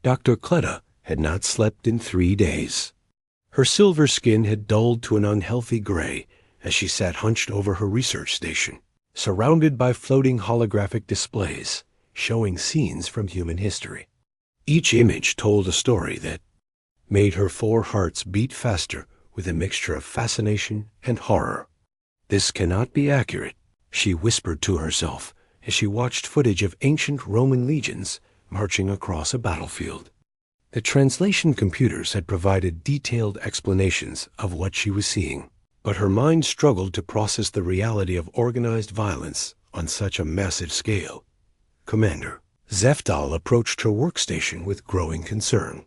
Dr. Cleta had not slept in 3 days. Her silver skin had dulled to an unhealthy gray as she sat hunched over her research station, surrounded by floating holographic displays showing scenes from human history. Each image told a story that made her 4 hearts beat faster with a mixture of fascination and horror. "This cannot be accurate," she whispered to herself as she watched footage of ancient Roman legions marching across a battlefield. The translation computers had provided detailed explanations of what she was seeing, but her mind struggled to process the reality of organized violence on such a massive scale. Commander Zeftal approached her workstation with growing concern.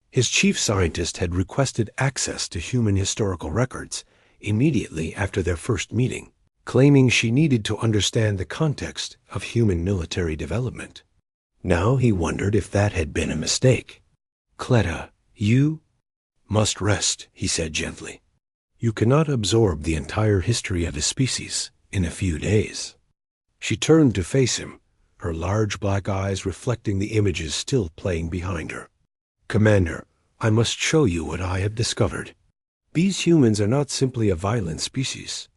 His chief scientist had requested access to human historical records immediately after their first meeting, claiming she needed to understand the context of human military development. Now he wondered if that had been a mistake. "Cleta, you must rest," he said gently. "You cannot absorb the entire history of a species in a few days." She turned to face him, her large black eyes reflecting the images still playing behind her. "Commander, I must show you what I have discovered. These humans are not simply a violent species.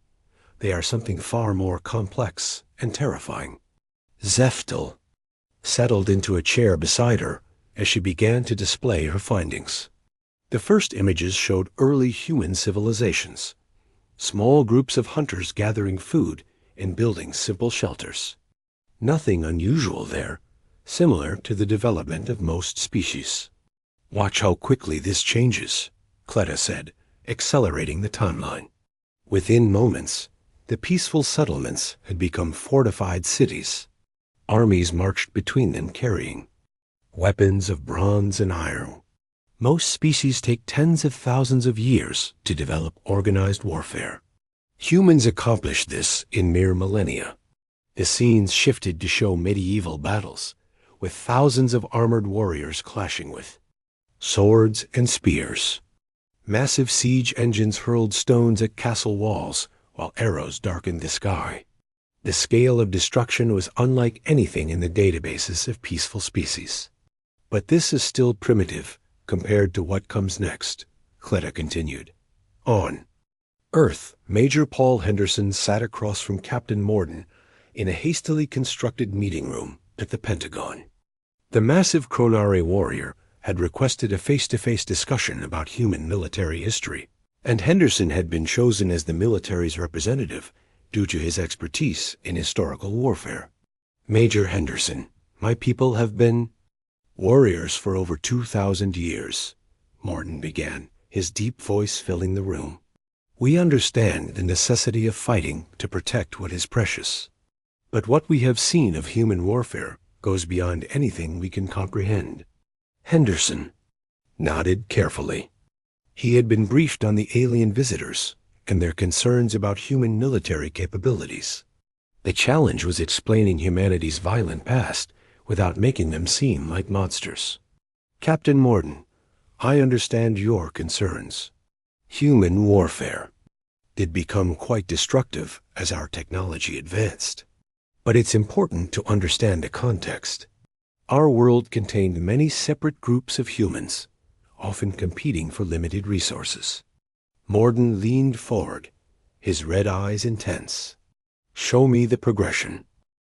They are something far more complex and terrifying." Zeftal settled into a chair beside her as she began to display her findings. The first images showed early human civilizations, small groups of hunters gathering food and building simple shelters. Nothing unusual there, similar to the development of most species. "Watch how quickly this changes," Cleta said, accelerating the timeline. Within moments, the peaceful settlements had become fortified cities. Armies marched between them carrying weapons of bronze and iron. Most species take tens of thousands of years to develop organized warfare. Humans accomplished this in mere millennia. The scenes shifted to show medieval battles, with thousands of armored warriors clashing with swords and spears. Massive siege engines hurled stones at castle walls, while arrows darkened the sky. The scale of destruction was unlike anything in the databases of peaceful species. "But this is still primitive compared to what comes next," Cleta continued. On Earth, Major Paul Henderson sat across from Captain Morden in a hastily constructed meeting room at the Pentagon. The massive Chronari warrior had requested a face-to-face discussion about human military history, and Henderson had been chosen as the military's representative due to his expertise in historical warfare. "Major Henderson, my people have been warriors for over 2,000 years, Morden began, his deep voice filling the room. "We understand the necessity of fighting to protect what is precious. But what we have seen of human warfare goes beyond anything we can comprehend." Henderson nodded carefully. He had been briefed on the alien visitors and their concerns about human military capabilities. The challenge was explaining humanity's violent past without making them seem like monsters. "Captain Morden, I understand your concerns. Human warfare did become quite destructive as our technology advanced. But it's important to understand the context. Our world contained many separate groups of humans, often competing for limited resources." Morden leaned forward, his red eyes intense. "Show me the progression.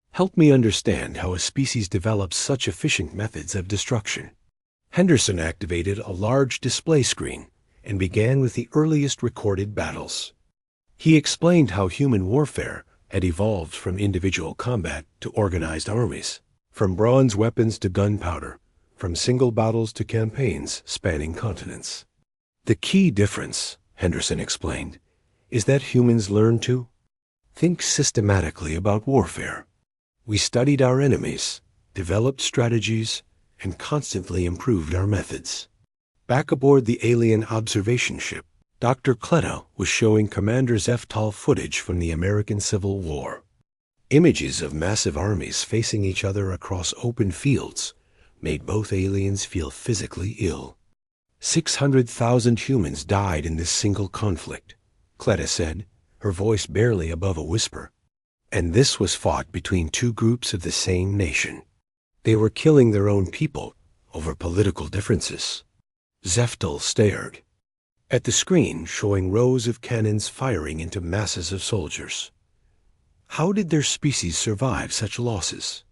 Help me understand how a species develops such efficient methods of destruction." Henderson activated a large display screen and began with the earliest recorded battles. He explained how human warfare had evolved from individual combat to organized armies, from bronze weapons to gunpowder, from single battles to campaigns spanning continents. "The key difference," Henderson explained, "is that humans learn to think systematically about warfare. We studied our enemies, developed strategies, and constantly improved our methods." Back aboard the alien observation ship, Dr. Cleta was showing Commander Zeftal footage from the American Civil War. Images of massive armies facing each other across open fields made both aliens feel physically ill. 600,000 humans died in this single conflict, Cleta said, her voice barely above a whisper. And this was fought between 2 groups of the same nation. They were killing their own people over political differences. Zeftel stared at the screen showing rows of cannons firing into masses of soldiers. How did their species survive such losses?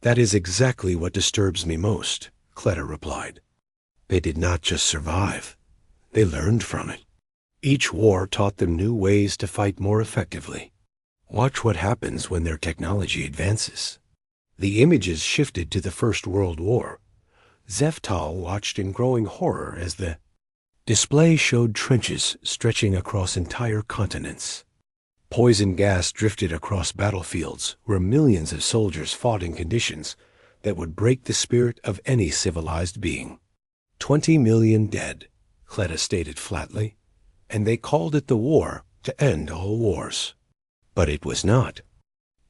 That is exactly what disturbs me most, Cleta replied. They did not just survive. They learned from it. Each war taught them new ways to fight more effectively. Watch what happens when their technology advances. The images shifted to the First World War. Zeftal watched in growing horror as the display showed trenches stretching across entire continents. Poison gas drifted across battlefields where millions of soldiers fought in conditions that would break the spirit of any civilized being. 20 million dead, Cleta stated flatly, and they called it the war to end all wars. But it was not.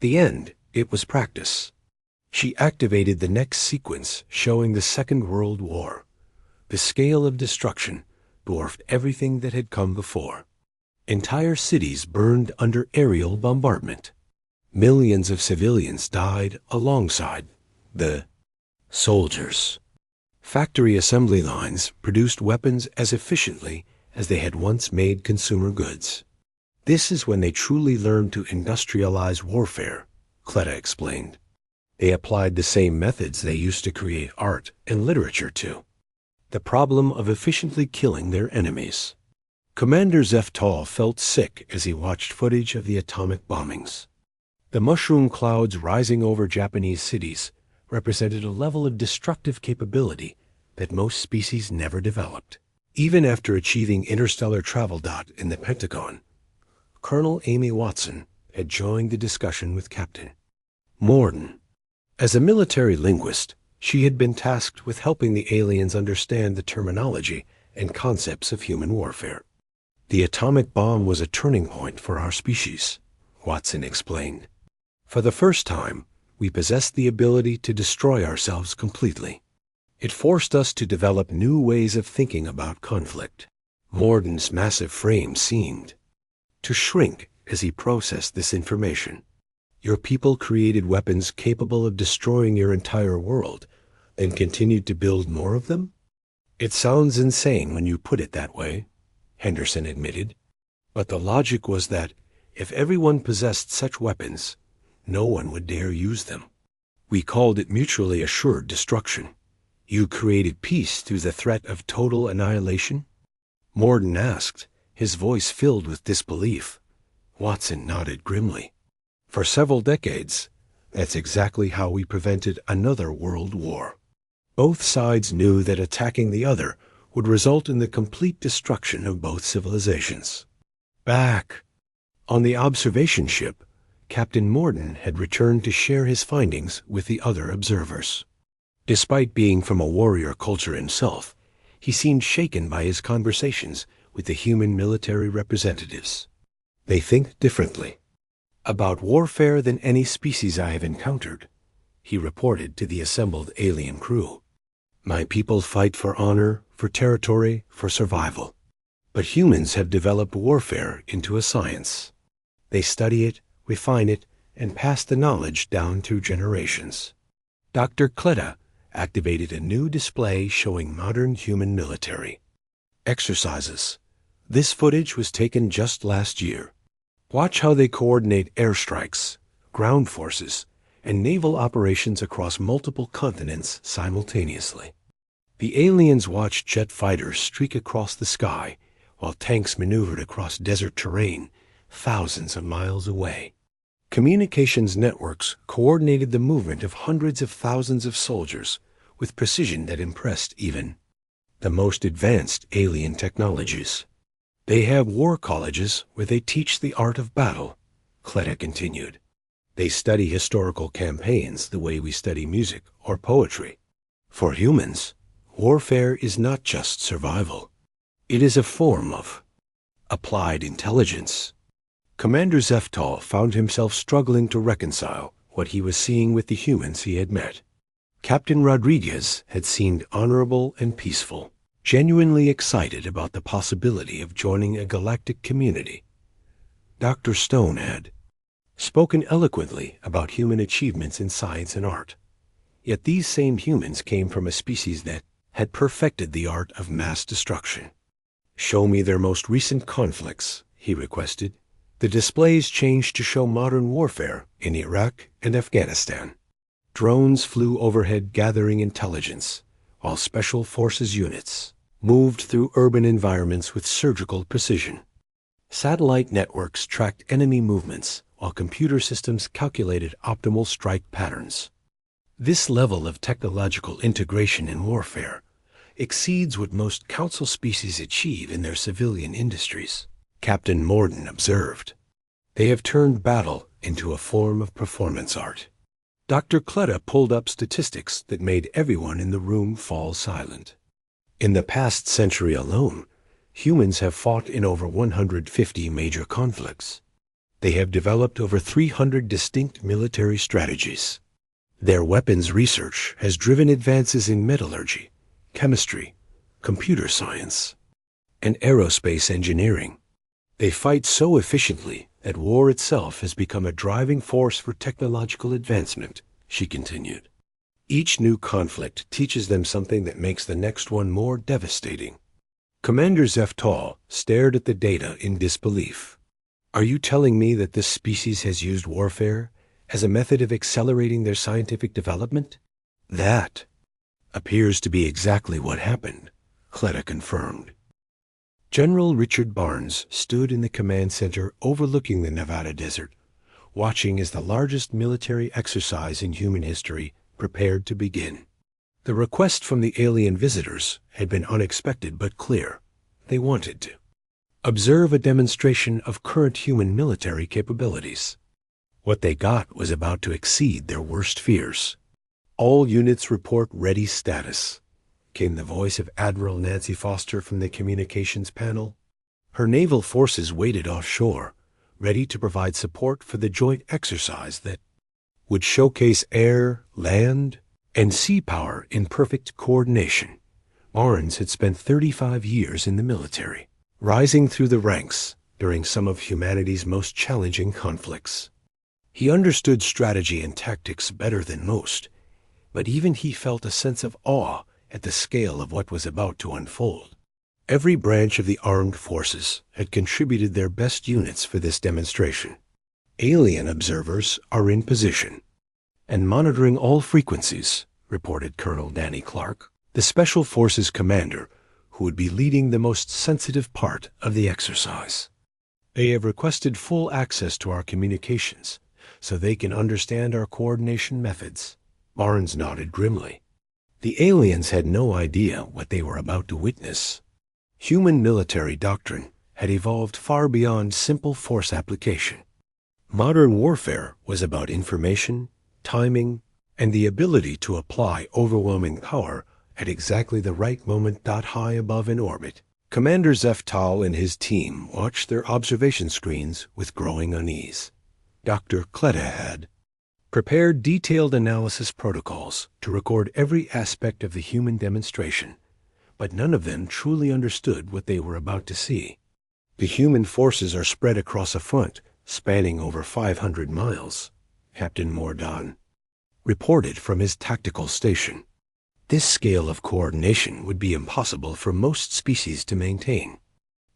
The end, it was practice. She activated the next sequence showing the Second World War. The scale of destruction dwarfed everything that had come before. Entire cities burned under aerial bombardment. Millions of civilians died alongside the soldiers. Factory assembly lines produced weapons as efficiently as they had once made consumer goods. This is when they truly learned to industrialize warfare, Cleta explained. They applied the same methods they used to create art and literature to. The problem of efficiently killing their enemies. Commander Zeftal felt sick as he watched footage of the atomic bombings. The mushroom clouds rising over Japanese cities represented a level of destructive capability that most species never developed. Even after achieving interstellar travel in the Pentagon, Colonel Amy Watson had joined the discussion with Captain Morden. As a military linguist, she had been tasked with helping the aliens understand the terminology and concepts of human warfare. The atomic bomb was a turning point for our species, Watson explained. For the first time, we possessed the ability to destroy ourselves completely. It forced us to develop new ways of thinking about conflict. Morden's massive frame seemed to shrink as he processed this information. Your people created weapons capable of destroying your entire world, and continued to build more of them? It sounds insane when you put it that way, Henderson admitted. But the logic was that if everyone possessed such weapons, no one would dare use them. We called it mutually assured destruction. You created peace through the threat of total annihilation? Morden asked, his voice filled with disbelief. Watson nodded grimly. For several decades, that's exactly how we prevented another world war. Both sides knew that attacking the other would result in the complete destruction of both civilizations. Back on the observation ship, Captain Morden had returned to share his findings with the other observers. Despite being from a warrior culture himself, he seemed shaken by his conversations with the human military representatives. They think differently about warfare than any species I have encountered, he reported to the assembled alien crew. My people fight for honor, for territory, for survival. But humans have developed warfare into a science. They study it, refine it, and pass the knowledge down through generations. Dr. Cleta activated a new display showing modern human military exercises. This footage was taken just last year. Watch how they coordinate airstrikes, ground forces, and naval operations across multiple continents simultaneously. The aliens watched jet fighters streak across the sky while tanks maneuvered across desert terrain thousands of miles away. Communications networks coordinated the movement of hundreds of thousands of soldiers with precision that impressed even the most advanced alien technologies. They have war colleges where they teach the art of battle, Cleta continued. They study historical campaigns the way we study music or poetry. For humans, warfare is not just survival. It is a form of applied intelligence. Commander Zeftal found himself struggling to reconcile what he was seeing with the humans he had met. Captain Rodriguez had seemed honorable and peaceful, genuinely excited about the possibility of joining a galactic community. Dr. Stone had spoken eloquently about human achievements in science and art. Yet these same humans came from a species that had perfected the art of mass destruction. "Show me their most recent conflicts," he requested. The displays changed to show modern warfare in Iraq and Afghanistan. Drones flew overhead gathering intelligence, while special forces units moved through urban environments with surgical precision. Satellite networks tracked enemy movements, while computer systems calculated optimal strike patterns. This level of technological integration in warfare exceeds what most council species achieve in their civilian industries, Captain Morden observed. They have turned battle into a form of performance art. Dr. Kletta pulled up statistics that made everyone in the room fall silent. In the past century alone, humans have fought in over 150 major conflicts. They have developed over 300 distinct military strategies. Their weapons research has driven advances in metallurgy, chemistry, computer science, and aerospace engineering. They fight so efficiently that war itself has become a driving force for technological advancement, she continued. Each new conflict teaches them something that makes the next one more devastating. Commander Zeftal stared at the data in disbelief. "Are you telling me that this species has used warfare as a method of accelerating their scientific development?" "That appears to be exactly what happened," Kletta confirmed. General Richard Barnes stood in the command center overlooking the Nevada desert, watching as the largest military exercise in human history prepared to begin. The request from the alien visitors had been unexpected but clear. They wanted to observe a demonstration of current human military capabilities. What they got was about to exceed their worst fears. "All units report ready status," came the voice of Admiral Nancy Foster from the communications panel. Her naval forces waited offshore, ready to provide support for the joint exercise that would showcase air, land, and sea power in perfect coordination. Barnes had spent 35 years in the military, rising through the ranks during some of humanity's most challenging conflicts. He understood strategy and tactics better than most, but even he felt a sense of awe at the scale of what was about to unfold. Every branch of the armed forces had contributed their best units for this demonstration. "Alien observers are in position and monitoring all frequencies," reported Colonel Danny Clark, the Special Forces commander who would be leading the most sensitive part of the exercise. "They have requested full access to our communications so they can understand our coordination methods." Barnes nodded grimly. The aliens had no idea what they were about to witness. Human military doctrine had evolved far beyond simple force application. Modern warfare was about information, timing, and the ability to apply overwhelming power at exactly the right moment. High above in orbit, Commander Zeftal and his team watched their observation screens with growing unease. Dr. Kletta had prepared detailed analysis protocols to record every aspect of the human demonstration, but none of them truly understood what they were about to see. "The human forces are spread across a front spanning over 500 miles, Captain Morden reported from his tactical station. This scale of coordination would be impossible for most species to maintain.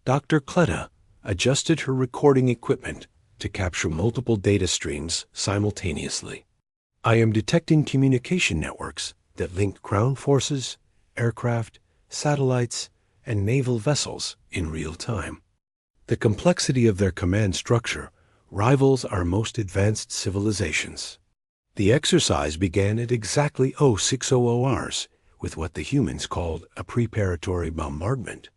Dr. Kletta adjusted her recording equipment to capture multiple data streams simultaneously. "I am detecting communication networks that link ground forces, aircraft, satellites, and naval vessels in real time. The complexity of their command structure rivals our most advanced civilizations." The exercise began at exactly 0600 hours with what the humans called a preparatory bombardment.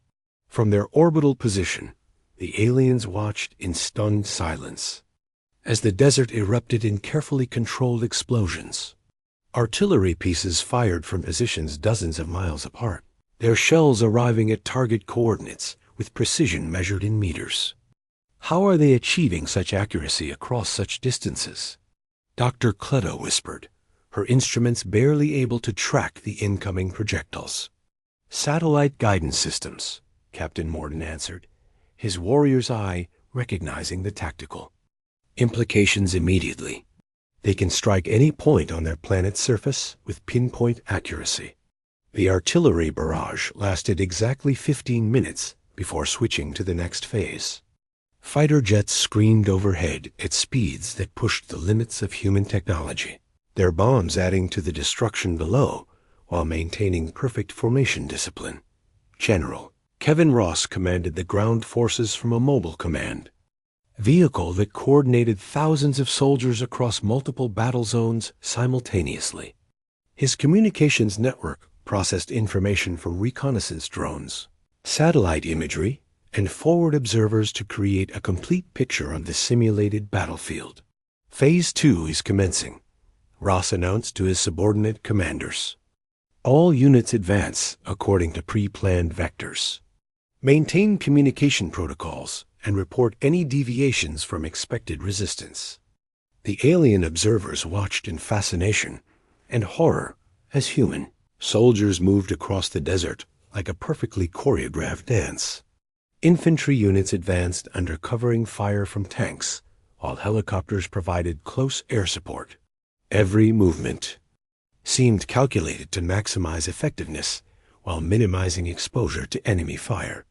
From their orbital position, the aliens watched in stunned silence as the desert erupted in carefully controlled explosions. Artillery pieces fired from positions dozens of miles apart, their shells arriving at target coordinates with precision measured in meters. "How are they achieving such accuracy across such distances?" Dr. Kletta whispered, her instruments barely able to track the incoming projectiles. "Satellite guidance systems," Captain Morden answered, his warrior's eye recognizing the tactical implications immediately. They can strike any point on their planet's surface with pinpoint accuracy. The artillery barrage lasted exactly 15 minutes before switching to the next phase. Fighter jets screamed overhead at speeds that pushed the limits of human technology, their bombs adding to the destruction below while maintaining perfect formation discipline. General Kevin Ross commanded the ground forces from a mobile command vehicle that coordinated thousands of soldiers across multiple battle zones simultaneously. His communications network processed information from reconnaissance drones, satellite imagery, and forward observers to create a complete picture of the simulated battlefield. Phase 2 is commencing, Ross announced to his subordinate commanders. All units advance according to pre-planned vectors. Maintain communication protocols and report any deviations from expected resistance. The alien observers watched in fascination and horror as human soldiers moved across the desert like a perfectly choreographed dance. Infantry units advanced under covering fire from tanks, while helicopters provided close air support. Every movement seemed calculated to maximize effectiveness while minimizing exposure to enemy fire.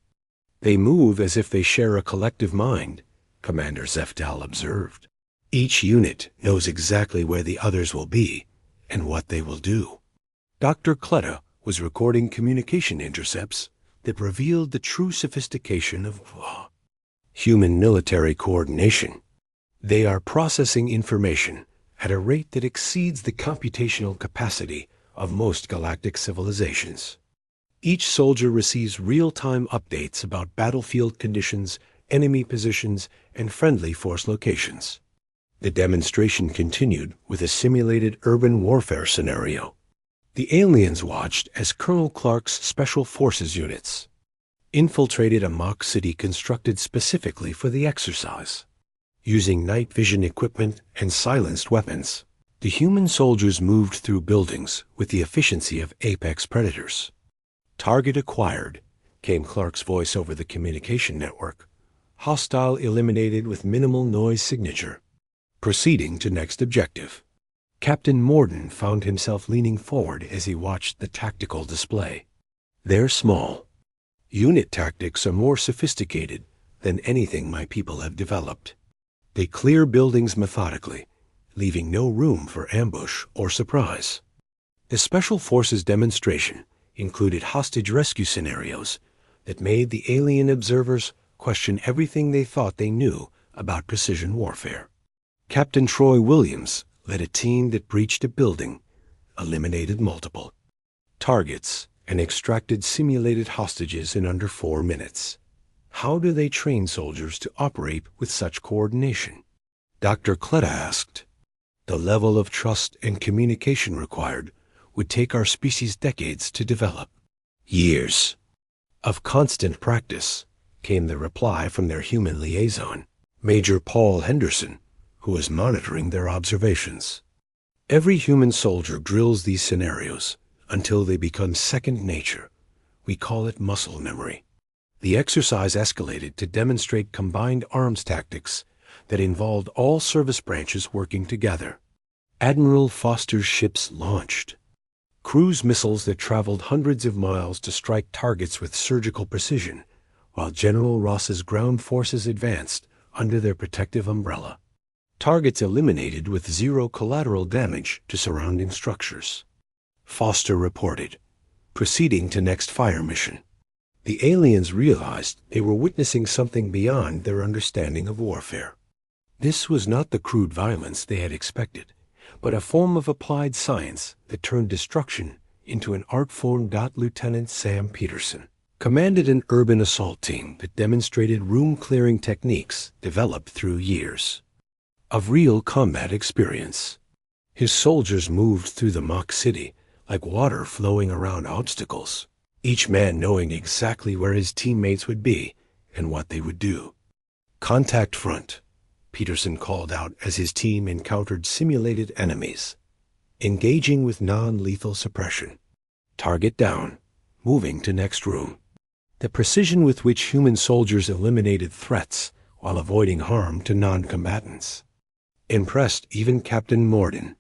They move as if they share a collective mind, Commander Zefdal observed. Each unit knows exactly where the others will be and what they will do. Dr. Kletta was recording communication intercepts that revealed the true sophistication of human military coordination. They are processing information at a rate that exceeds the computational capacity of most galactic civilizations. Each soldier receives real-time updates about battlefield conditions, enemy positions, and friendly force locations. The demonstration continued with a simulated urban warfare scenario. The aliens watched as Colonel Clark's Special Forces units infiltrated a mock city constructed specifically for the exercise. Using night vision equipment and silenced weapons, the human soldiers moved through buildings with the efficiency of apex predators. Target acquired, came Clark's voice over the communication network. Hostile eliminated with minimal noise signature. Proceeding to next objective. Captain Morden found himself leaning forward as he watched the tactical display. They're small. Unit tactics are more sophisticated than anything my people have developed. They clear buildings methodically, leaving no room for ambush or surprise. The Special Forces demonstration included hostage rescue scenarios that made the alien observers question everything they thought they knew about precision warfare. Captain Troy Williams led a team that breached a building, eliminated multiple targets, and extracted simulated hostages in under 4 minutes. How do they train soldiers to operate with such coordination? Dr. Kletta asked. The level of trust and communication required would take our species decades to develop. Years of constant practice, came the reply from their human liaison, Major Paul Henderson, who was monitoring their observations. Every human soldier drills these scenarios until they become second nature. We call it muscle memory. The exercise escalated to demonstrate combined arms tactics that involved all service branches working together. Admiral Foster's ships launched cruise missiles that traveled hundreds of miles to strike targets with surgical precision, while General Ross's ground forces advanced under their protective umbrella. Targets eliminated with zero collateral damage to surrounding structures. Foster reported, proceeding to next fire mission. The aliens realized they were witnessing something beyond their understanding of warfare. This was not the crude violence they had expected, but a form of applied science that turned destruction into an art form. Lieutenant Sam Peterson commanded an urban assault team that demonstrated room-clearing techniques developed through years of real combat experience. His soldiers moved through the mock city like water flowing around obstacles, each man knowing exactly where his teammates would be and what they would do. Contact front, Peterson called out as his team encountered simulated enemies, engaging with non-lethal suppression. Target down, moving to next room. The precision with which human soldiers eliminated threats while avoiding harm to non-combatants impressed even Captain Morden.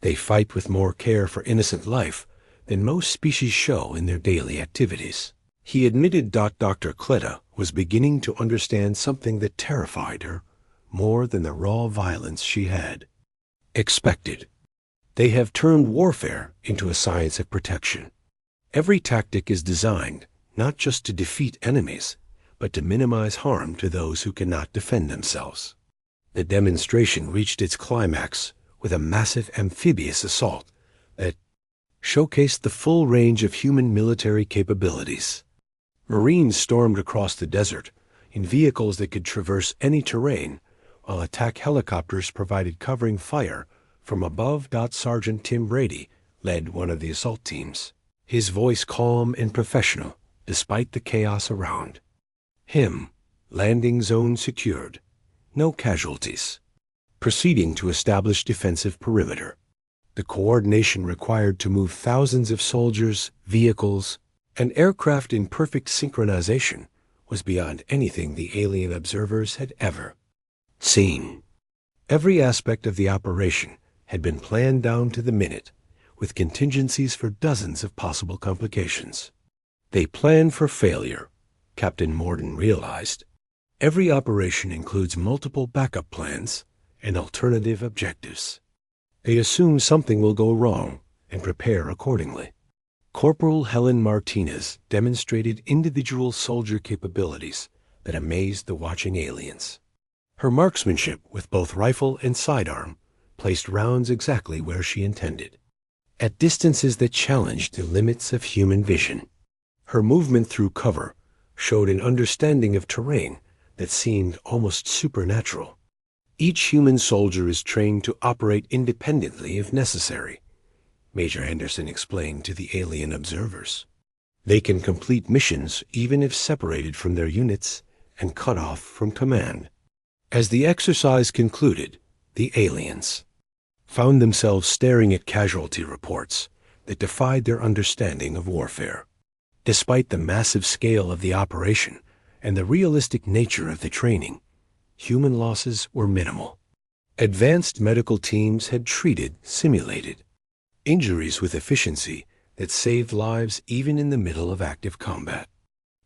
They fight with more care for innocent life than most species show in their daily activities. He admitted Dr. Cleta was beginning to understand something that terrified her more than the raw violence she had expected. They have turned warfare into a science of protection. Every tactic is designed not just to defeat enemies, but to minimize harm to those who cannot defend themselves. The demonstration reached its climax with a massive amphibious assault that showcased the full range of human military capabilities. Marines stormed across the desert in vehicles that could traverse any terrain, while attack helicopters provided covering fire from above. Sergeant Tim Brady led one of the assault teams, his voice calm and professional despite the chaos around him. Landing zone secured. No casualties. Proceeding to establish defensive perimeter. The coordination required to move thousands of soldiers, vehicles, and aircraft in perfect synchronization was beyond anything the alien observers had ever seen. Every aspect of the operation had been planned down to the minute, with contingencies for dozens of possible complications. They planned for failure, Captain Morden realized. Every operation includes multiple backup plans and alternative objectives. They assume something will go wrong and prepare accordingly. Corporal Helen Martinez demonstrated individual soldier capabilities that amazed the watching aliens. Her marksmanship with both rifle and sidearm placed rounds exactly where she intended, at distances that challenged the limits of human vision. Her movement through cover showed an understanding of terrain that seemed almost supernatural. Each human soldier is trained to operate independently if necessary, Major Henderson explained to the alien observers. They can complete missions even if separated from their units and cut off from command. As the exercise concluded, the aliens found themselves staring at casualty reports that defied their understanding of warfare. Despite the massive scale of the operation and the realistic nature of the training, human losses were minimal. Advanced medical teams had treated, simulated injuries with efficiency that saved lives even in the middle of active combat.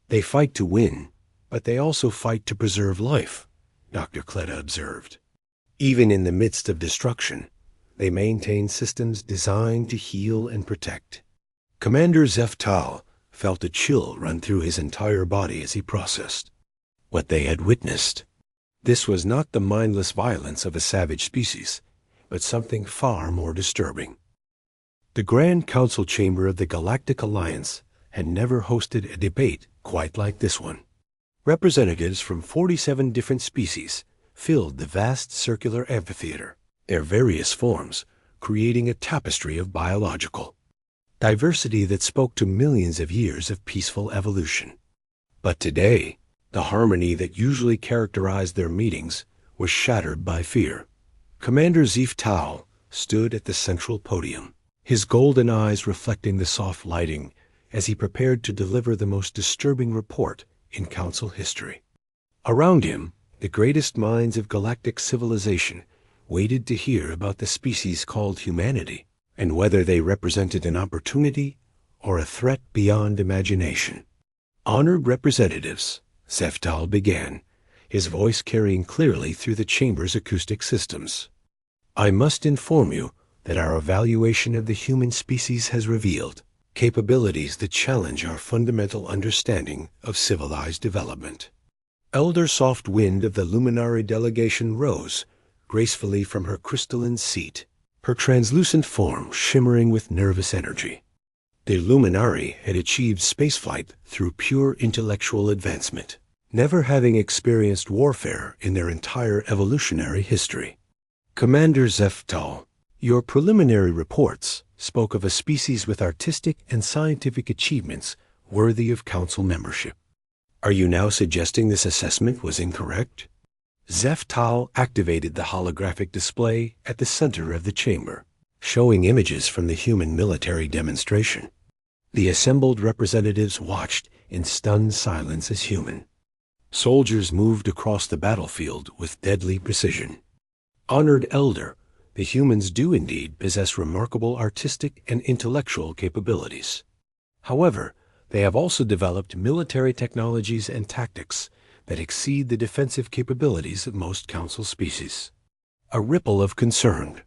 They fight to win, but they also fight to preserve life, Dr. Cleta observed. Even in the midst of destruction, they maintain systems designed to heal and protect. Commander Zeftal felt a chill run through his entire body as he processed what they had witnessed. This was not the mindless violence of a savage species, but something far more disturbing. The Grand Council Chamber of the Galactic Alliance had never hosted a debate quite like this one. Representatives from 47 different species filled the vast circular amphitheater, their various forms creating a tapestry of biological diversity that spoke to millions of years of peaceful evolution. But today, the harmony that usually characterized their meetings was shattered by fear. Commander Zeftal stood at the central podium, his golden eyes reflecting the soft lighting as he prepared to deliver the most disturbing report in Council history. Around him, the greatest minds of galactic civilization waited to hear about the species called humanity and whether they represented an opportunity or a threat beyond imagination. Honored representatives, Zeftal began, his voice carrying clearly through the chamber's acoustic systems. I must inform you that our evaluation of the human species has revealed capabilities that challenge our fundamental understanding of civilized development. Elder Soft Wind of the Luminary delegation rose gracefully from her crystalline seat, her translucent form shimmering with nervous energy. The Luminari had achieved spaceflight through pure intellectual advancement, never having experienced warfare in their entire evolutionary history. Commander Zeftal, your preliminary reports spoke of a species with artistic and scientific achievements worthy of council membership. Are you now suggesting this assessment was incorrect? Zeftal activated the holographic display at the center of the chamber, showing images from the human military demonstration. The assembled representatives watched in stunned silence as human soldiers moved across the battlefield with deadly precision. Honored elder, the humans do indeed possess remarkable artistic and intellectual capabilities. However, they have also developed military technologies and tactics that exceed the defensive capabilities of most council species. A ripple of concern.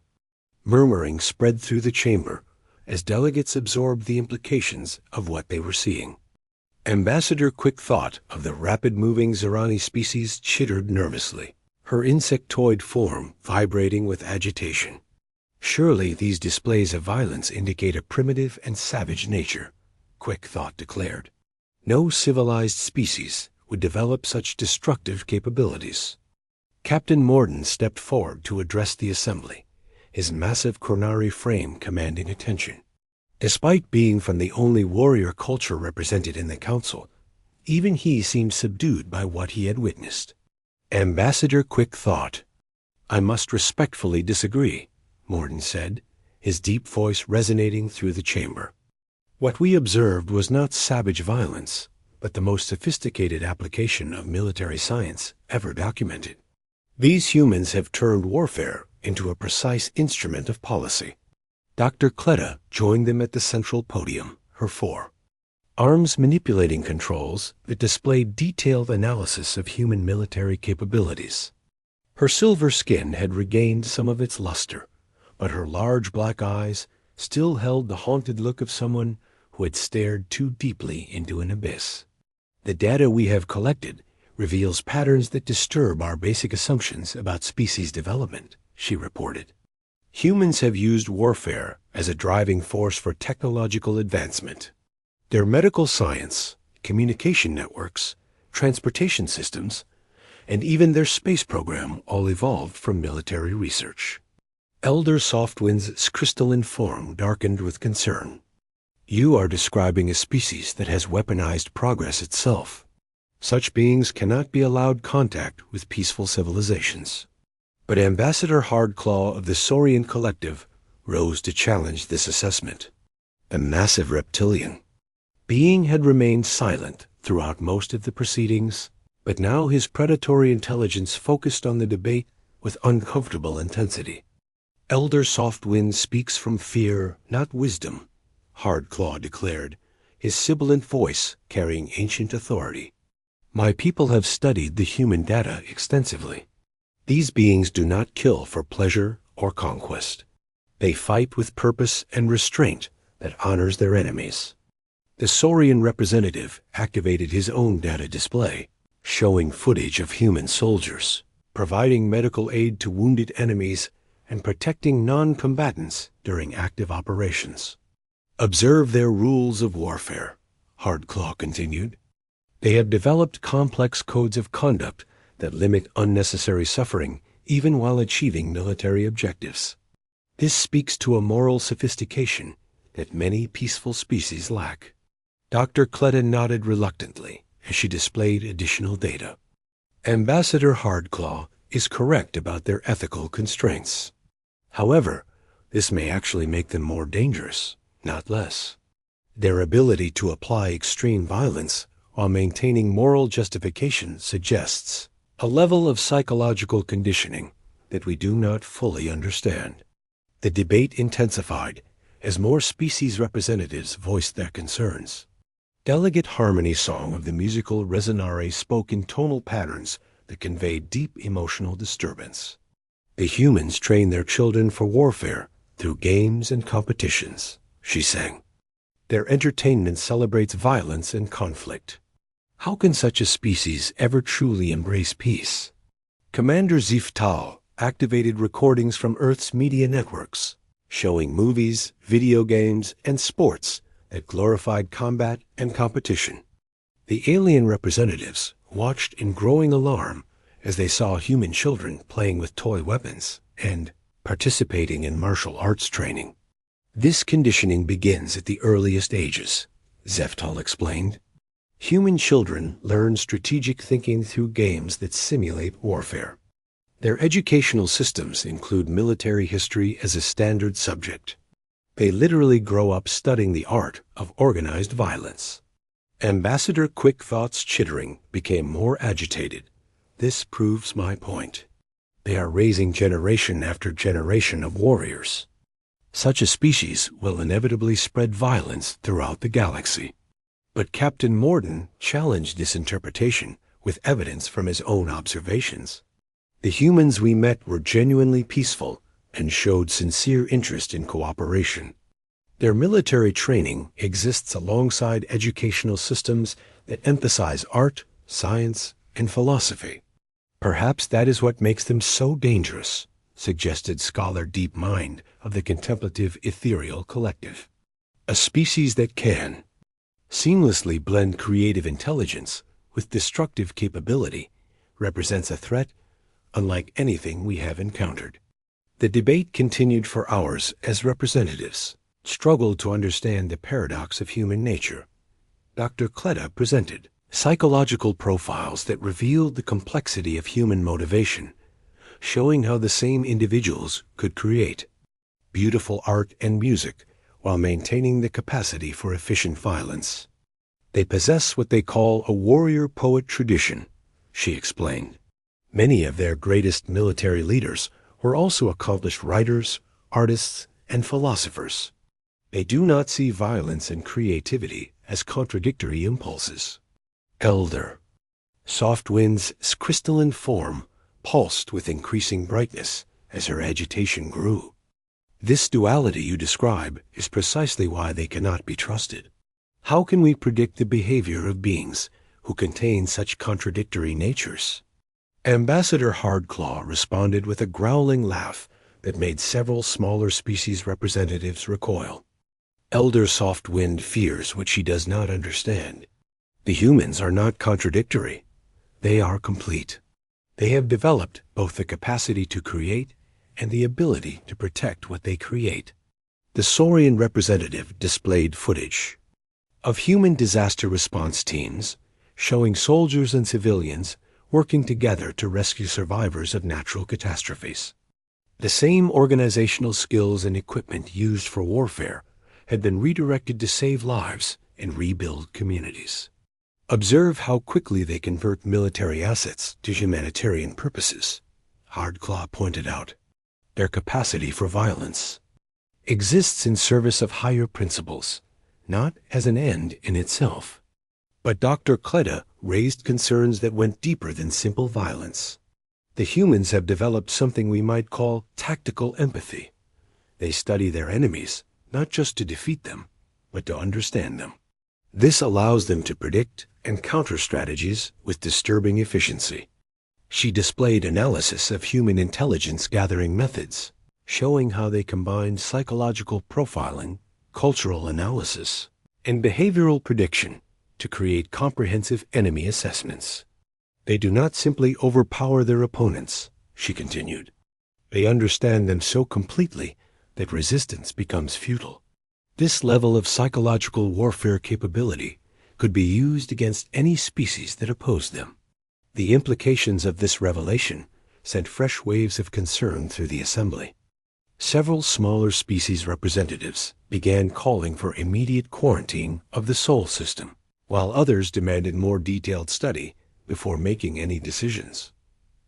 Murmuring spread through the chamber as delegates absorbed the implications of what they were seeing. Ambassador Quick Thought of the rapid-moving Zerani species chittered nervously, her insectoid form vibrating with agitation. Surely these displays of violence indicate a primitive and savage nature, Quick Thought declared. No civilized species would develop such destructive capabilities. Captain Morden stepped forward to address the assembly, his massive coronary frame commanding attention. Despite being from the only warrior culture represented in the council, even he seemed subdued by what he had witnessed. Ambassador Quick Thought. "I must respectfully disagree," Morden said, his deep voice resonating through the chamber. "What we observed was not savage violence, but the most sophisticated application of military science ever documented. These humans have turned warfare into a precise instrument of policy." Dr. Cleta joined them at the central podium, her fore. Arms manipulating controls that displayed detailed analysis of human military capabilities. Her silver skin had regained some of its luster, but her large black eyes still held the haunted look of someone who had stared too deeply into an abyss. "The data we have collected reveals patterns that disturb our basic assumptions about species development," she reported. "Humans have used warfare as a driving force for technological advancement. Their medical science, communication networks, transportation systems, and even their space program all evolved from military research." Elder Softwind's crystalline form darkened with concern. "You are describing a species that has weaponized progress itself. Such beings cannot be allowed contact with peaceful civilizations." But Ambassador Hardclaw of the Saurian Collective rose to challenge this assessment. A massive reptilian. Being had remained silent throughout most of the proceedings, but now his predatory intelligence focused on the debate with uncomfortable intensity. "Elder Softwind speaks from fear, not wisdom," Hardclaw declared, his sibilant voice carrying ancient authority. "My people have studied the human data extensively. These beings do not kill for pleasure or conquest. They fight with purpose and restraint that honors their enemies." The Saurian representative activated his own data display, showing footage of human soldiers, providing medical aid to wounded enemies, and protecting non-combatants during active operations. "Observe their rules of warfare," Hardclaw continued. "They have developed complex codes of conduct that limit unnecessary suffering even while achieving military objectives. This speaks to a moral sophistication that many peaceful species lack." Dr. Cleta nodded reluctantly as she displayed additional data. "Ambassador Hardclaw is correct about their ethical constraints. However, this may actually make them more dangerous, not less. Their ability to apply extreme violence while maintaining moral justification suggests a level of psychological conditioning that we do not fully understand." The debate intensified as more species representatives voiced their concerns. Delegate Harmony Song of the musical Resonare spoke in tonal patterns that conveyed deep emotional disturbance. "The humans train their children for warfare through games and competitions," she sang. "Their entertainment celebrates violence and conflict. How can such a species ever truly embrace peace?" Commander Ziftal activated recordings from Earth's media networks, showing movies, video games, and sports that glorified combat and competition. The alien representatives watched in growing alarm as they saw human children playing with toy weapons and participating in martial arts training. "This conditioning begins at the earliest ages," Zeftal explained. "Human children learn strategic thinking through games that simulate warfare. Their educational systems include military history as a standard subject. They literally grow up studying the art of organized violence." Ambassador Quick Thought's chittering became more agitated. "This proves my point. They are raising generation after generation of warriors. Such a species will inevitably spread violence throughout the galaxy. But Captain Morden challenged this interpretation with evidence from his own observations. The humans we met were genuinely peaceful and showed sincere interest in cooperation. Their military training exists alongside educational systems that emphasize art, science, and philosophy. Perhaps that is what makes them so dangerous, suggested scholar Deep Mind of the Contemplative Ethereal Collective. A species that can seamlessly blend creative intelligence with destructive capability represents a threat unlike anything we have encountered. The debate continued for hours as representatives struggled to understand the paradox of human nature. Dr. Kleda presented psychological profiles that revealed the complexity of human motivation, showing how the same individuals could create beautiful art and music while maintaining the capacity for efficient violence. They possess what they call a warrior-poet tradition, she explained. Many of their greatest military leaders were also accomplished writers, artists, and philosophers. They do not see violence and creativity as contradictory impulses. Elder. Soft Wind's crystalline form pulsed with increasing brightness as her agitation grew. This duality you describe is precisely why they cannot be trusted. How can we predict the behavior of beings who contain such contradictory natures? Ambassador Hardclaw responded with a growling laugh that made several smaller species representatives recoil. Elder Soft Wind fears what she does not understand. The humans are not contradictory. They are complete. They have developed both the capacity to create and the ability to protect what they create. The Saurian representative displayed footage of human disaster response teams showing soldiers and civilians working together to rescue survivors of natural catastrophes. The same organizational skills and equipment used for warfare had been redirected to save lives and rebuild communities. Observe how quickly they convert military assets to humanitarian purposes, Hardclaw pointed out. Their capacity for violence exists in service of higher principles, not as an end in itself. But Dr. Kleda raised concerns that went deeper than simple violence. The humans have developed something we might call tactical empathy. They study their enemies, not just to defeat them, but to understand them. This allows them to predict and counter strategies with disturbing efficiency. She displayed analysis of human intelligence gathering methods, showing how they combine psychological profiling, cultural analysis, and behavioral prediction to create comprehensive enemy assessments. They do not simply overpower their opponents, she continued. They understand them so completely that resistance becomes futile. This level of psychological warfare capability could be used against any species that opposed them. The implications of this revelation sent fresh waves of concern through the assembly. Several smaller species representatives began calling for immediate quarantine of the Sol system, while others demanded more detailed study before making any decisions.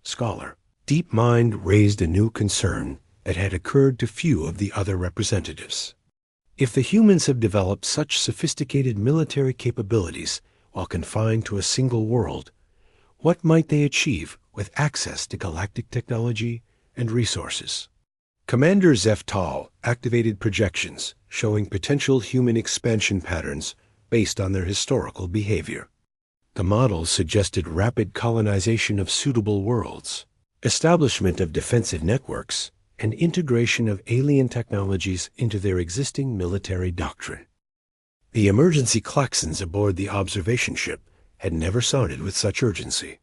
Scholar Deep Mind raised a new concern that had occurred to few of the other representatives. If the humans have developed such sophisticated military capabilities while confined to a single world, what might they achieve with access to galactic technology and resources? Commander Zeftal activated projections showing potential human expansion patterns based on their historical behavior. The models suggested rapid colonization of suitable worlds, establishment of defensive networks, and integration of alien technologies into their existing military doctrine. The emergency klaxons aboard the observation ship had never sounded with such urgency.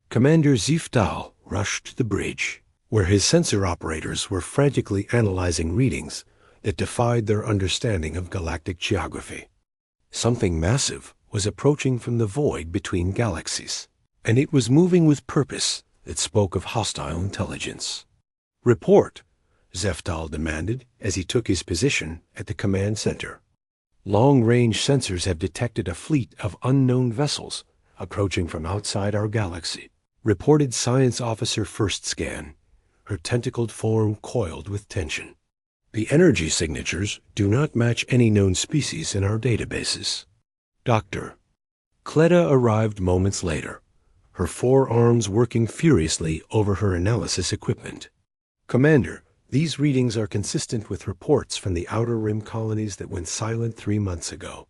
Commander Zeftal rushed to the bridge, where his sensor operators were frantically analyzing readings that defied their understanding of galactic geography. Something massive was approaching from the void between galaxies, and it was moving with purpose that spoke of hostile intelligence. Report, Zeftal demanded as he took his position at the command center. Long-range sensors have detected a fleet of unknown vessels approaching from outside our galaxy, reported Science Officer First Scan, her tentacled form coiled with tension. The energy signatures do not match any known species in our databases. Dr. Cleta arrived moments later, her forearms working furiously over her analysis equipment. Commander, these readings are consistent with reports from the Outer Rim colonies that went silent 3 months ago.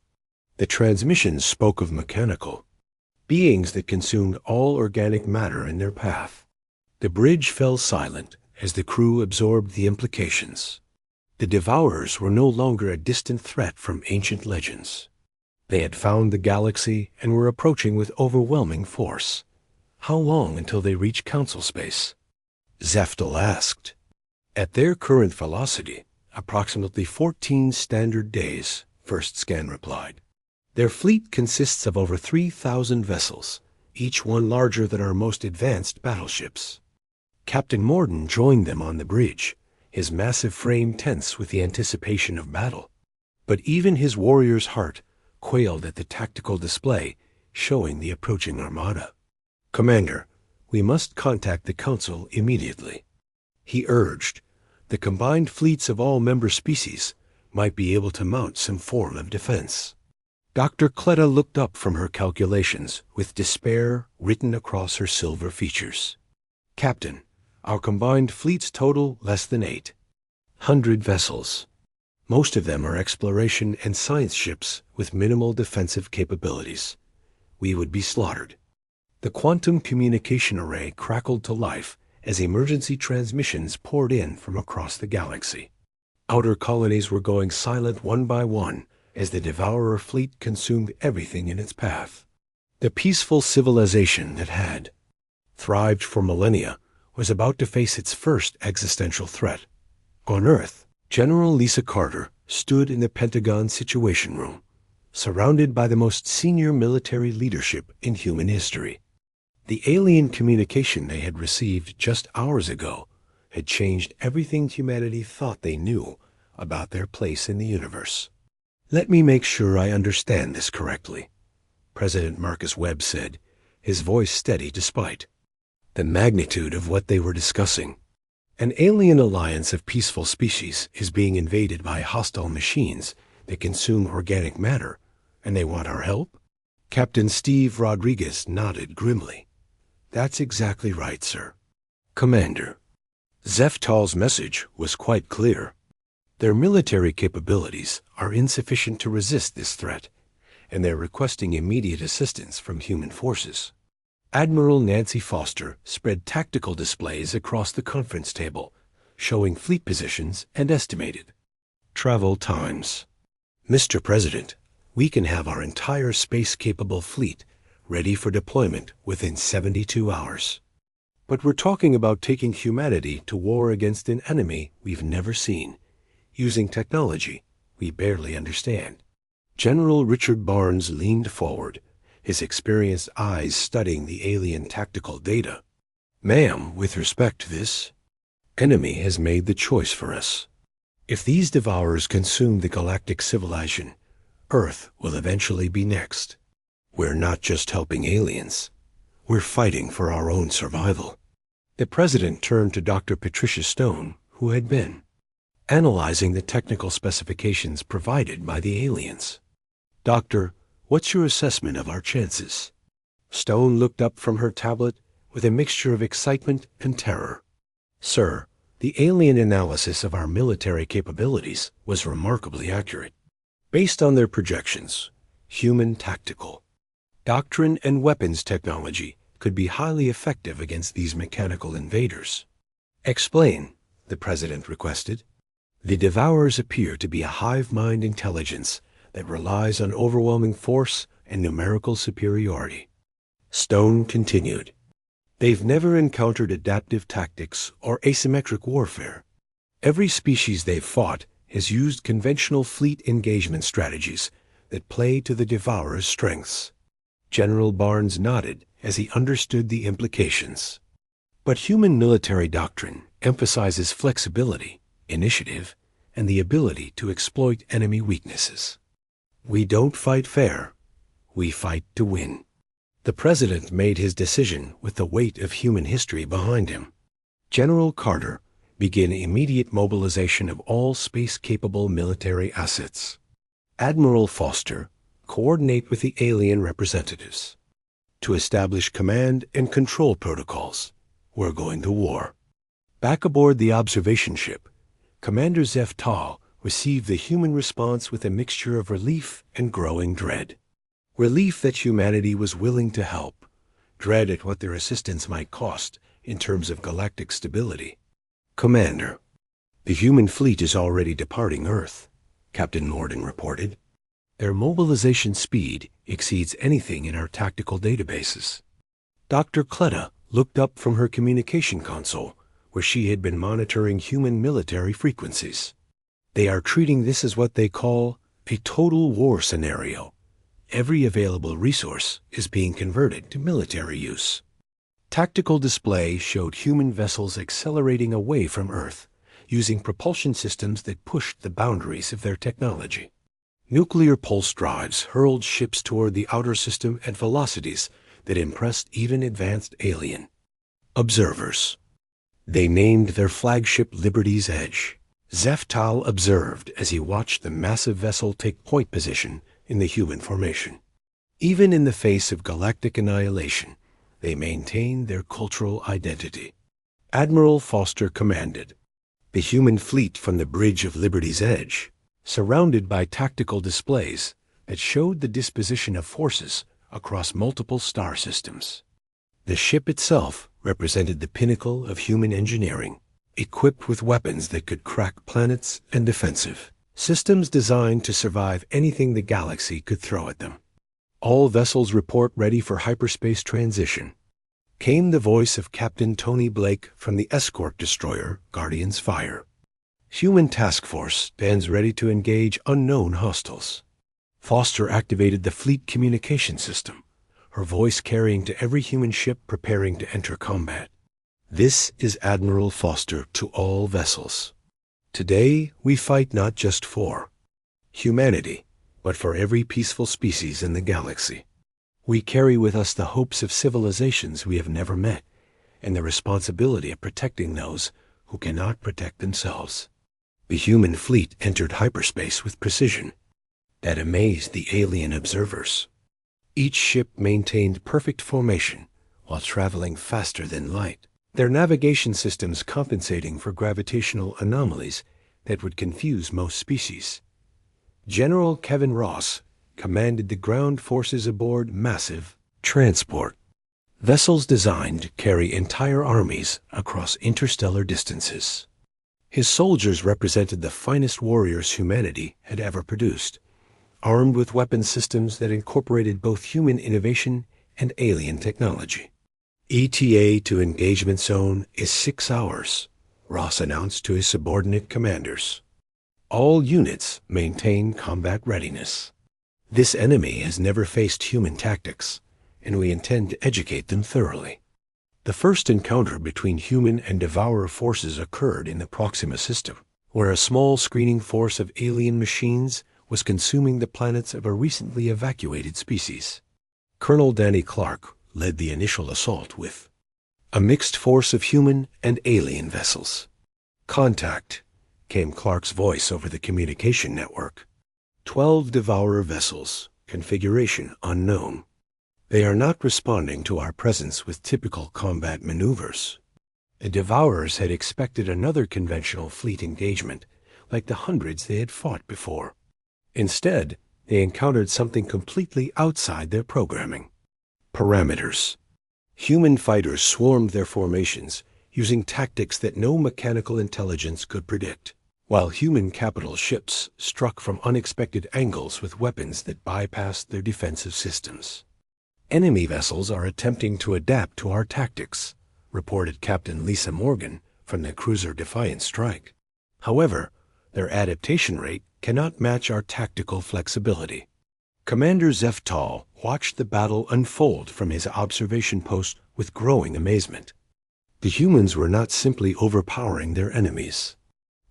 The transmissions spoke of mechanical beings that consumed all organic matter in their path. The bridge fell silent as the crew absorbed the implications. The Devourers were no longer a distant threat from ancient legends. They had found the galaxy and were approaching with overwhelming force. How long until they reached Council space? Zeftel asked. At their current velocity, approximately 14 standard days, First Scan replied. Their fleet consists of over 3,000 vessels, each one larger than our most advanced battleships. Captain Morden joined them on the bridge, his massive frame tense with the anticipation of battle. But even his warrior's heart quailed at the tactical display showing the approaching armada. Commander, we must contact the Council immediately. He urged. The combined fleets of all member species might be able to mount some form of defense. Dr. Cleta looked up from her calculations with despair written across her silver features. Captain, our combined fleets total less than 800 vessels. Most of them are exploration and science ships with minimal defensive capabilities. We would be slaughtered. The quantum communication array crackled to life as emergency transmissions poured in from across the galaxy. Outer colonies were going silent one by one as the Devourer fleet consumed everything in its path. The peaceful civilization that had thrived for millennia was about to face its first existential threat. On Earth, General Lisa Carter stood in the Pentagon Situation Room, surrounded by the most senior military leadership in human history. The alien communication they had received just hours ago had changed everything humanity thought they knew about their place in the universe. Let me make sure I understand this correctly, President Marcus Webb said, his voice steady despite the magnitude of what they were discussing. An alien alliance of peaceful species is being invaded by hostile machines that consume organic matter, and they want our help? Captain Steve Rodriguez nodded grimly. That's exactly right, sir. Commander, Zeftal's message was quite clear. Their military capabilities are insufficient to resist this threat, and they're requesting immediate assistance from human forces. Admiral Nancy Foster spread tactical displays across the conference table, showing fleet positions and estimated travel times. Mr. President, we can have our entire space-capable fleet ready for deployment within 72 hours. But we're talking about taking humanity to war against an enemy we've never seen, using technology we barely understand. General Richard Barnes leaned forward, his experienced eyes studying the alien tactical data. Ma'am, with respect to this enemy has made the choice for us. If these Devourers consume the galactic civilization, Earth will eventually be next. We're not just helping aliens. We're fighting for our own survival. The President turned to Dr. Patricia Stone, who had been analyzing the technical specifications provided by the aliens. Doctor, what's your assessment of our chances? Stone looked up from her tablet with a mixture of excitement and terror. Sir, the alien analysis of our military capabilities was remarkably accurate. Based on their projections, human tactical, doctrine and weapons technology could be highly effective against these mechanical invaders. Explain, the President requested. The Devourers appear to be a hive-mind intelligence that relies on overwhelming force and numerical superiority. Stone continued. They've never encountered adaptive tactics or asymmetric warfare. Every species they've fought has used conventional fleet engagement strategies that play to the Devourer's strengths. General Barnes nodded as he understood the implications. But human military doctrine emphasizes flexibility, initiative, and the ability to exploit enemy weaknesses. We don't fight fair. We fight to win. The President made his decision with the weight of human history behind him. General Carter, begin immediate mobilization of all space-capable military assets. Admiral Foster, coordinate with the alien representatives. To establish command and control protocols. We're going to war. Back aboard the observation ship, Commander Zeph Tal received the human response with a mixture of relief and growing dread. Relief that humanity was willing to help, dread at what their assistance might cost in terms of galactic stability. Commander, the human fleet is already departing Earth, Captain Norden reported. Their mobilization speed exceeds anything in our tactical databases. Dr. Kletta looked up from her communication console, where she had been monitoring human military frequencies. They are treating this as what they call a total war scenario. Every available resource is being converted to military use. Tactical display showed human vessels accelerating away from Earth, using propulsion systems that pushed the boundaries of their technology. Nuclear pulse drives hurled ships toward the outer system at velocities that impressed even advanced alien observers. They named their flagship Liberty's Edge. Zeph Tal observed as he watched the massive vessel take point position in the human formation. Even in the face of galactic annihilation, they maintained their cultural identity. Admiral Foster commanded. The human fleet from the bridge of Liberty's Edge, surrounded by tactical displays that showed the disposition of forces across multiple star systems. The ship itself represented the pinnacle of human engineering, equipped with weapons that could crack planets and defensive systems designed to survive anything the galaxy could throw at them. All vessels report ready for hyperspace transition. Came the voice of Captain Tony Blake from the escort destroyer Guardian's Fire. Human task force stands ready to engage unknown hostiles. Foster activated the fleet communication system, her voice carrying to every human ship preparing to enter combat. This is Admiral Foster to all vessels. Today, we fight not just for humanity, but for every peaceful species in the galaxy. We carry with us the hopes of civilizations we have never met, and the responsibility of protecting those who cannot protect themselves. The human fleet entered hyperspace with precision that amazed the alien observers. Each ship maintained perfect formation while traveling faster than light, their navigation systems compensating for gravitational anomalies that would confuse most species. General Kevin Ross commanded the ground forces aboard massive transport vessels designed to carry entire armies across interstellar distances. His soldiers represented the finest warriors humanity had ever produced, armed with weapon systems that incorporated both human innovation and alien technology. ETA to engagement zone is 6 hours, Ross announced to his subordinate commanders. All units maintain combat readiness. This enemy has never faced human tactics, and we intend to educate them thoroughly. The first encounter between human and devourer forces occurred in the Proxima system, where a small screening force of alien machines was consuming the planets of a recently evacuated species. Colonel Danny Clark led the initial assault with a mixed force of human and alien vessels. Contact, came Clark's voice over the communication network. 12 devourer vessels, configuration unknown. They are not responding to our presence with typical combat maneuvers. The devourers had expected another conventional fleet engagement, like the hundreds they had fought before. Instead, they encountered something completely outside their programming. Parameters. Human fighters swarmed their formations, using tactics that no mechanical intelligence could predict, while human capital ships struck from unexpected angles with weapons that bypassed their defensive systems. Enemy vessels are attempting to adapt to our tactics, reported Captain Lisa Morgan from the cruiser Defiant Strike. However, their adaptation rate cannot match our tactical flexibility. Commander Zeph Tal watched the battle unfold from his observation post with growing amazement. The humans were not simply overpowering their enemies.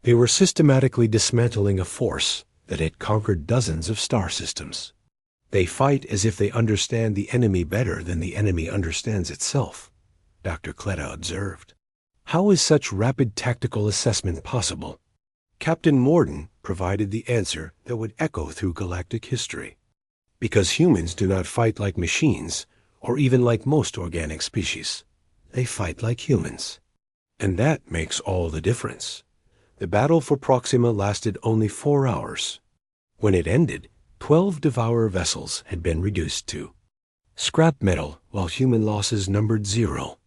They were systematically dismantling a force that had conquered dozens of star systems. They fight as if they understand the enemy better than the enemy understands itself, Dr. Kletta observed. How is such rapid tactical assessment possible? Captain Morden provided the answer that would echo through galactic history. Because humans do not fight like machines, or even like most organic species. They fight like humans. And that makes all the difference. The battle for Proxima lasted only 4 hours. When it ended, 12 Devourer vessels had been reduced to scrap metal, while human losses numbered 0.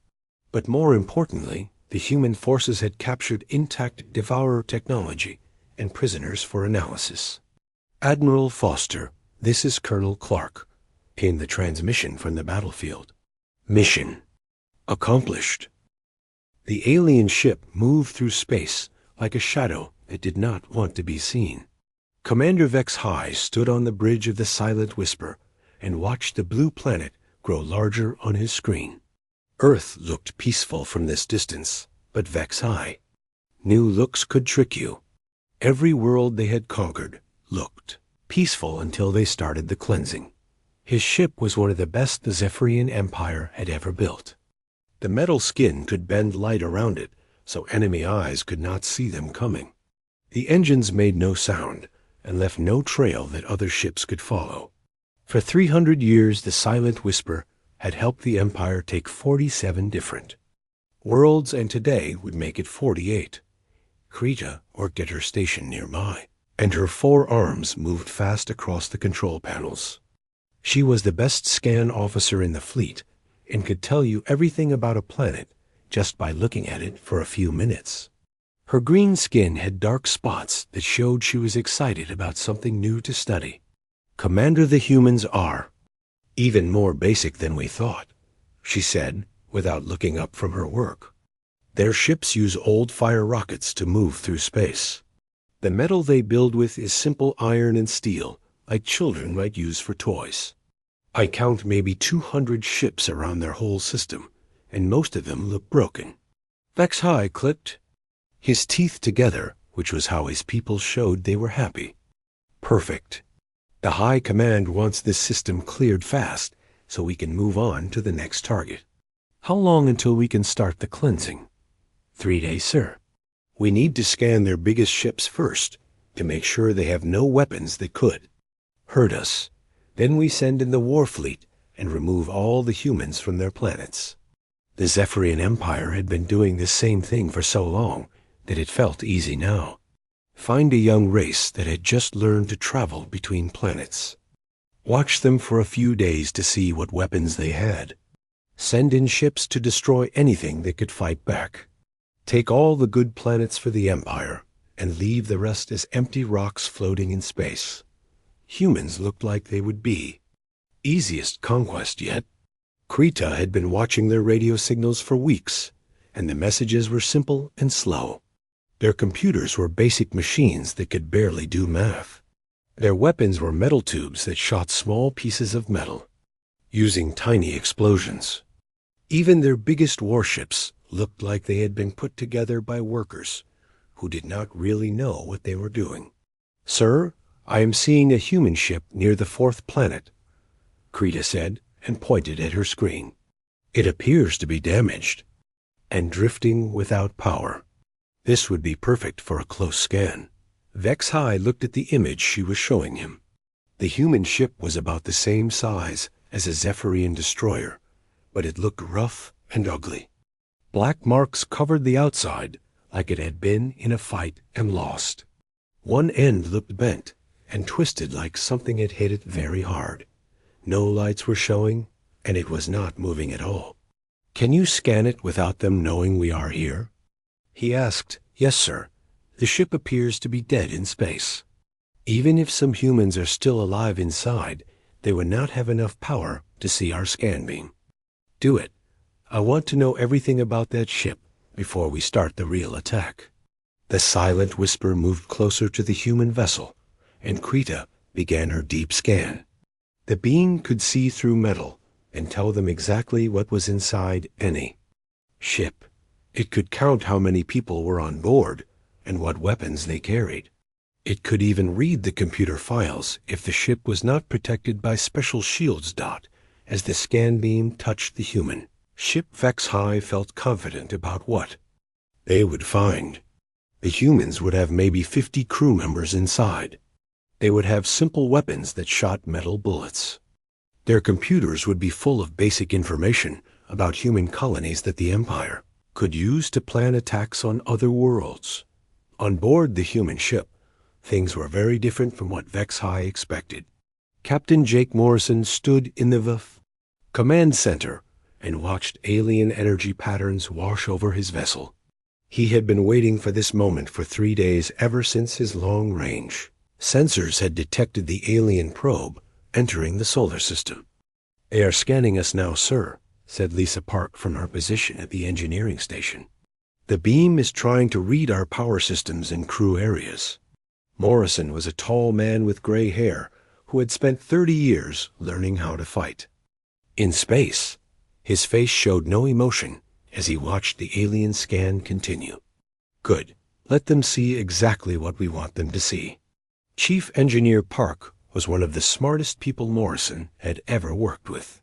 But more importantly, the human forces had captured intact Devourer technology and prisoners for analysis. Admiral Foster, this is Colonel Clark, came the transmission from the battlefield. Mission accomplished. The alien ship moved through space like a shadow that did not want to be seen. Commander Vex High stood on the bridge of the Silent Whisper and watched the blue planet grow larger on his screen. Earth looked peaceful from this distance, but Vex High knew looks could trick you. Every world they had conquered looked peaceful until they started the cleansing. His ship was one of the best the Zephyrian Empire had ever built. The metal skin could bend light around it, so enemy eyes could not see them coming. The engines made no sound and left no trail that other ships could follow. For 300 years, the Silent Whisper had helped the Empire take 47 different worlds, and today would make it 48. Krita worked at her station nearby, and her 4 arms moved fast across the control panels. She was the best scan officer in the fleet and could tell you everything about a planet just by looking at it for a few minutes. Her green skin had dark spots that showed she was excited about something new to study. Commander, the humans are even more basic than we thought, she said without looking up from her work. Their ships use old fire rockets to move through space. The metal they build with is simple iron and steel, like children might use for toys. I count maybe 200 ships around their whole system, and most of them look broken. Vex High clicked his teeth together, which was how his people showed they were happy. Perfect. The High Command wants this system cleared fast so we can move on to the next target. How long until we can start the cleansing? 3 days, sir. We need to scan their biggest ships first to make sure they have no weapons that could hurt us. Then we send in the war fleet and remove all the humans from their planets. The Zephyrian Empire had been doing this same thing for so long that it felt easy now. Find a young race that had just learned to travel between planets. Watch them for a few days to see what weapons they had. Send in ships to destroy anything that could fight back. Take all the good planets for the Empire and leave the rest as empty rocks floating in space. Humans looked like they would be easiest conquest yet. Krita had been watching their radio signals for weeks, and the messages were simple and slow. Their computers were basic machines that could barely do math. Their weapons were metal tubes that shot small pieces of metal, using tiny explosions. Even their biggest warships looked like they had been put together by workers who did not really know what they were doing. Sir, I am seeing a human ship near the 4th planet, Krita said, and pointed at her screen. It appears to be damaged and drifting without power. This would be perfect for a close scan. Vex High looked at the image she was showing him. The human ship was about the same size as a Zephyrian destroyer, but it looked rough and ugly. Black marks covered the outside like it had been in a fight and lost. One end looked bent and twisted like something had hit it very hard. No lights were showing, and it was not moving at all. Can you scan it without them knowing we are here? He asked. Yes, sir. The ship appears to be dead in space. Even if some humans are still alive inside, they would not have enough power to see our scan beam. Do it. I want to know everything about that ship before we start the real attack. The Silent Whisper moved closer to the human vessel, and Krita began her deep scan. The beam could see through metal and tell them exactly what was inside any ship. It could count how many people were on board and what weapons they carried. It could even read the computer files if the ship was not protected by special shields. As the scan beam touched the human ship, Vex High felt confident about what They would find the humans would have maybe 50 crew members inside. They would have simple weapons that shot metal bullets. Their computers would be full of basic information about human colonies that the Empire could use to plan attacks on other worlds. On board the human ship, things were very different from what Vex High expected. Captain Jake Morrison stood in the command center and watched alien energy patterns wash over his vessel. He had been waiting for this moment for 3 days ever since his long range. Sensors had detected the alien probe entering the solar system. "They are scanning us now, sir," said Lisa Park from her position at the engineering station. "The beam is trying to read our power systems and crew areas." Morrison was a tall man with gray hair who had spent 30 years learning how to fight. In space, his face showed no emotion as he watched the alien scan continue. "Good. Let them see exactly what we want them to see." Chief Engineer Park was one of the smartest people Morrison had ever worked with.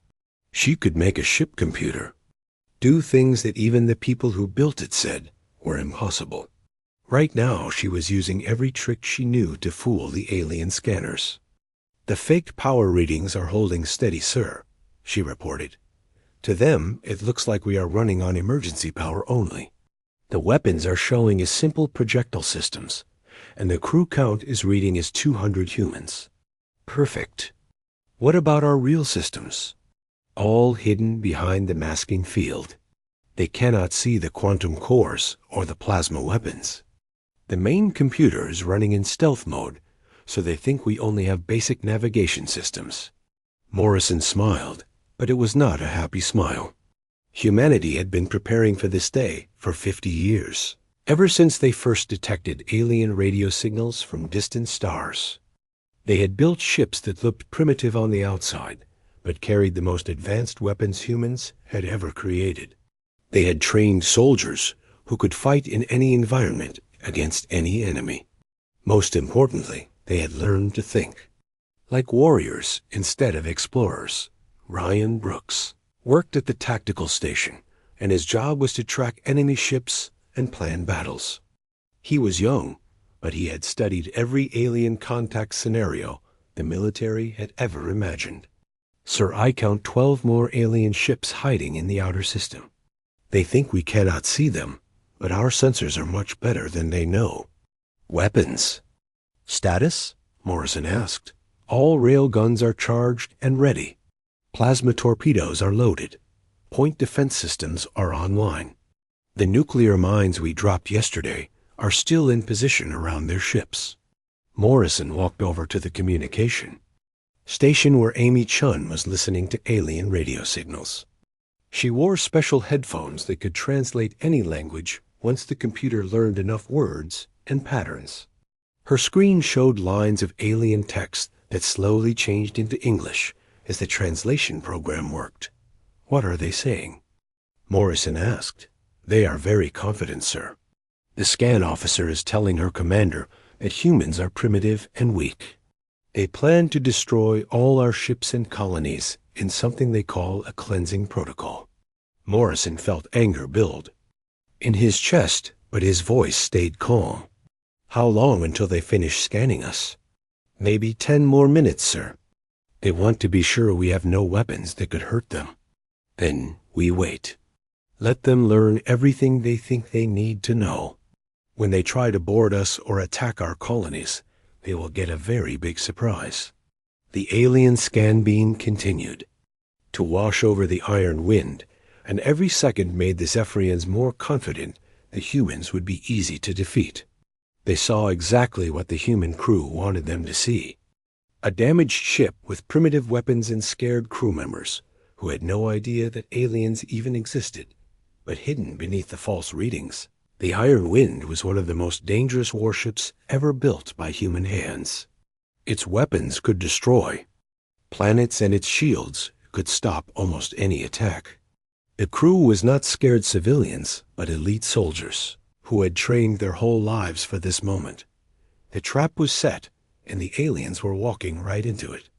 She could make a ship computer do things that even the people who built it said were impossible. Right now, she was using every trick she knew to fool the alien scanners. "The faked power readings are holding steady, sir," she reported. "To them, it looks like we are running on emergency power only. The weapons are showing as simple projectile systems, and the crew count is reading as 200 humans. Perfect. What about our real systems? All hidden behind the masking field. They cannot see the quantum cores or the plasma weapons. The main computer is running in stealth mode, so they think we only have basic navigation systems." Morrison smiled, but it was not a happy smile. Humanity had been preparing for this day for 50 years, ever since they first detected alien radio signals from distant stars. They had built ships that looked primitive on the outside, but carried the most advanced weapons humans had ever created. They had trained soldiers who could fight in any environment against any enemy. Most importantly, they had learned to think like warriors instead of explorers. Ryan Brooks worked at the tactical station, and his job was to track enemy ships and plan battles. He was young, but he had studied every alien contact scenario the military had ever imagined. "Sir, I count 12 more alien ships hiding in the outer system. They think we cannot see them, but our sensors are much better than they know." "Weapons." "Status?" Morrison asked. "All rail guns are charged and ready. Plasma torpedoes are loaded. Point defense systems are online. The nuclear mines we dropped yesterday are still in position around their ships." Morrison walked over to the communication station where Amy Chun was listening to alien radio signals. She wore special headphones that could translate any language once the computer learned enough words and patterns. Her screen showed lines of alien text that slowly changed into English as the translation program worked. "What are they saying?" Morrison asked. "They are very confident, sir. The scan officer is telling her commander that humans are primitive and weak. They plan to destroy all our ships and colonies in something they call a cleansing protocol." Morrison felt anger build in his chest, but his voice stayed calm. "How long until they finish scanning us?" "Maybe 10 more minutes, sir. They want to be sure we have no weapons that could hurt them. Then we wait. Let them learn everything they think they need to know. When they try to board us or attack our colonies, they will get a very big surprise." The alien scan beam continued to wash over the iron wind, and every second made the Zephyrians more confident the humans would be easy to defeat. They saw exactly what the human crew wanted them to see. A damaged ship with primitive weapons and scared crew members who had no idea that aliens even existed, but hidden beneath the false readings. The Iron Wind was one of the most dangerous warships ever built by human hands. Its weapons could destroy planets, and its shields could stop almost any attack. The crew was not scared civilians, but elite soldiers who had trained their whole lives for this moment. The trap was set, and the aliens were walking right into it.